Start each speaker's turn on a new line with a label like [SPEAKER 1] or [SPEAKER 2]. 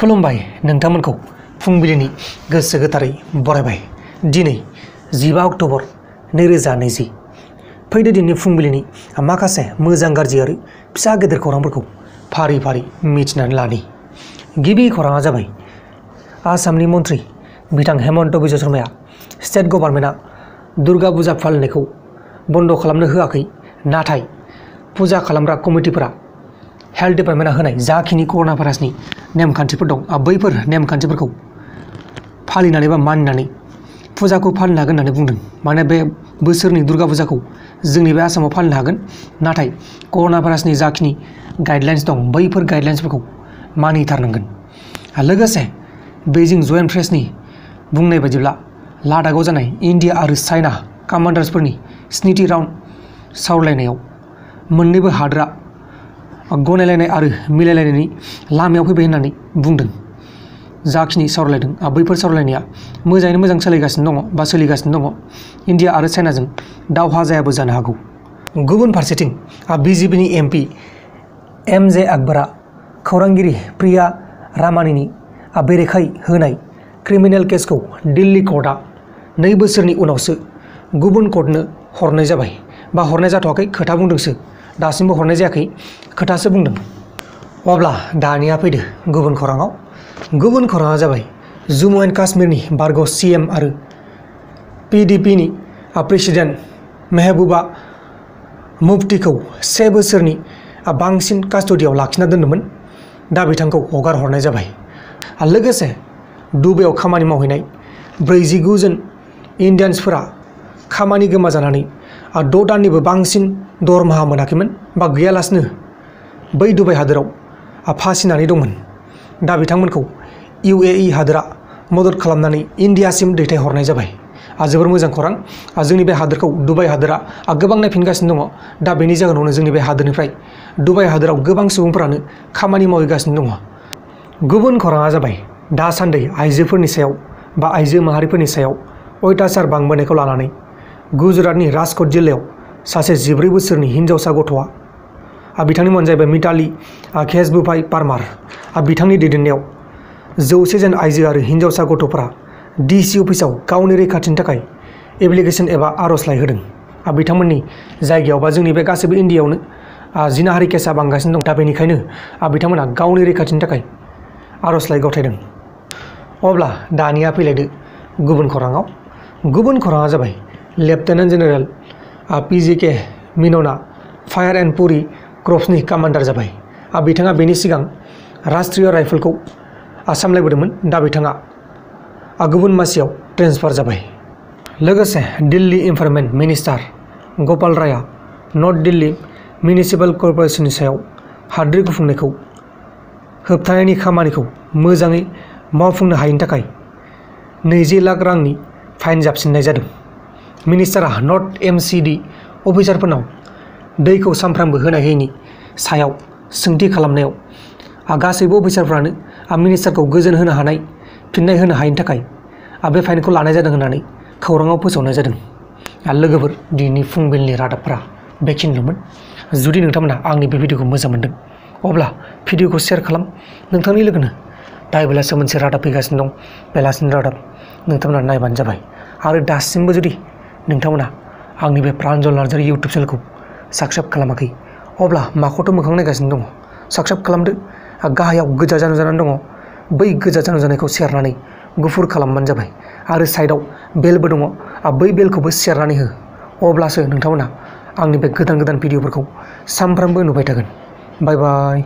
[SPEAKER 1] खुलुमबाय नोंथांमोनखौ फुंबिलिनि गोसो गोथारै बरायबाय। दिनै 15 अक्ट'बर 2020 फैदो दिननि फुंबिलिनि माखासे मोजां गाज्रि आरो फिसा गेदेर खौरांफोरखौ फारि फारि मिथिनानै लानि। गिबि खौराङा जाबाय आसामनि मन्थ्रि बिथां हेमन्त बिश्व शर्माया स्टेट गभर्नमेन्टआ दुर्गा फुजा फालिनायखौ बन्द खालामनो होआखै, नाथाय फुजा खालामग्रा कमिटिफोरा हेल्थ डिपार्टमेन्टआ होनाय जाखिनि कर'ना भाइरासनि नेमखान्थिफोर दं बैफोर नेमखान्थिफोरखौ फालिनानै बा मानिनानै फुजाखौ फालिनो हागोन होननानै बुंदों। माने बे बोसोरनि दुर्गा फुजाखौ जोंनि बे आसामाव फालिनो हागोन, नाथाय कर'ना भाइरासनि जाखिनि गाइडलाइन्स दं बैफोर गाइडलाइन्सफोरखौ मानिथारनांगोन। लोगोसे बेइजिं जइन्ट प्रेसनि बुंनाय बायदिब्ला लादाखआव जानाय इन्डिया आरो चाइना कामान्डार्सफोरनि 7थि राउन्ड सावरायलायनायाव मोन्नैबो हादोरा गनायलायनाय आरो मिलायलायनायनि लामायाव फैबाय होननानै बुंदों। जाखिनि सावरायलायदों बैफोर सावरायलायनाया मोजाङैनो मोजां सोलिगासिनो दङ बा सोलिगासिनो दङ। इन्डिया आरो चाइनाजों दावहा जायाबो जानो हागौ। गुबुन फारसेथिं बिजेपिनि एमपि एम.जे. आकबरा खौरांगिरि प्रिया रामानीनि बेरेखायै होनाय क्रिमिनेल केसखौ दिल्ली कर्टआ 2 बोसोरनि उनावसो गुबुन कर्टनो हरनाय जाबाय बा हरनाय जाथ'वाखै, खोथा बुंदोंसो, दासिमबो हरनाय जायाखै, खोथासो बुंदों। अब्ला दानिया फैदो गुबुन खौराङाव। गुबुन खौराङा जाबाय जम्मु एन्ड काश्मीरनि बारग' CM आरो PDPनि प्रेसिडेन्ट महबूबा मुफ्तीखौ 1 बोसोरनि बांसिन कास्टडियाव लाखिना दोन्दोंमोन, दा बिथांखौ हगार हरनाय जाबाय। लोगोसे दुबाइयाव खामानि मावहैनाय 49 जन इन्डियान्सफोरा खामानि गोमाजानानै 6 दाननिबो बांसिन दरमाहा मोनाखैमोन बा गैयालासिनो बै दुबाइ हादोराव फासिनानै दंमोन। दा बिथांमोनखौ UAE हादोरा मदद खालामनानै इन्डियासिम दैथायहरनाय जाबाय। जोबोर मोजां खौरां। जोंनि बे हादोरखौ दुबाइ हादोरा गोबां नायफिनगासिनो दङ। दा बेनि जाहोनावनो जोंनि बे हादोरनिफ्राय दुबाइ हादोराव गोबां सुबुंफोरानो खामानि मावहैगासिनो दङ। गुबुन खौराङा जाबाय दासान्दि आइजोफोरनि सायाव बा आइजो माहारिफोरनि सायाव अयथासार बांबोनायखौ लानानै गुजरातनि राजक'ट जिल्लायाव सासे 14 बोसोरनि हिन्जावसा गथ'आ बिथांनि मुङानो जाहैबाय मिताली केशबभाई पारमार। बिथांनि दैदेननायाव 100 जन आइजो आरो हिन्जावसा गथ'फोरा DC अफिसाव गावनि रैखाथिनि थाखाय एप्लिकेसन एबा आर'जलाइ होदों। बिथांमोननि जायगायाव बा जोंनि बे गासैबो इन्डियायावनो जिनाहारि केसा बांगासिनो दं। दा बेनिखायनो बिथांमोना गावनि रैखाथिनि थाखाय आर'जलाइ गथायदों। अब्ला दानिया फैलायदो गुबुन खौराङाव। गुबुन खौराङा जाबाय लेफ्टेनेन्ट जेनेरेल PGK मेननआ फायार एन्ड पुरी क्रप्सनि कामान्डार जाबाय। बिथाङा बेनि सिगां राष्ट्रीय राइफलखौ सामलायबोदोंमोन, दा बिथाङा गुबुन मासियाव ट्रेन्सफार जाबाय। लोगोसे दिल्ली इनभारमेन्ट मिनिस्टार गपाल रायआ नर्थ दिल्ली मिउनिसिपाल कर्प'रेसननि सायाव हाद्रि गुफुंनायखौ होबथानायनि खामानिखौ मोजाङै मावफुंनो हायैनि थाखाय 20 लाख रांनि फाइन जाबसिननाय जादों। मिनिस्टारा नर्थ MCD अफिसारफोरनाव दैखौ सानफ्रामबो होनाय होयैनि सायाव सोंथि खालामनायाव गासैबो अफिसारफ्रानो मिनिस्टारखौ गोजोन होनो हानाय फिननाय होनो हायैनि थाखाय बे फाइनखौ लानाय जादों होननानै खौराङाव फोसावनाय जादों। लोगोफोर, दिनैनि फुंबिलिनि रादाबफोरा बेखिनिल'मोन। जुदि नोंथांमोना आंनि बे भिडिअखौ मोजां मोनदों अब्ला भिडिअखौ शेयार खालाम नोंथांनि लोगोनो। दा बेलासियाव मोनसे रादाब फैगासिनो दं, बेलासिनि रादाब नोंथांमोना नायबानो जाबाय। आरो दासिमबो जुदि नोंथांमोना आंनि बे प्रान्जल नार्जारि इउटुब चेनेलखौ साबस्क्राइब खालामाखै अब्ला माखौथ' मोखां नायगासिनो दङ, साबस्क्राइब खालामदो। गाहायाव गोजा जानानै दङ, बै गोजा जानायखौ सेरनानै गुफुर खालामबानो जाबाय। आरो साइडआव बेलबो दङ, बै बेलखौबो सेरनानै हो, अब्लासो नोंथांमोना आंनि बे गोदान भिडिअफोरखौ सानफ्रामबो नुबाय थागोन। बाय बाय।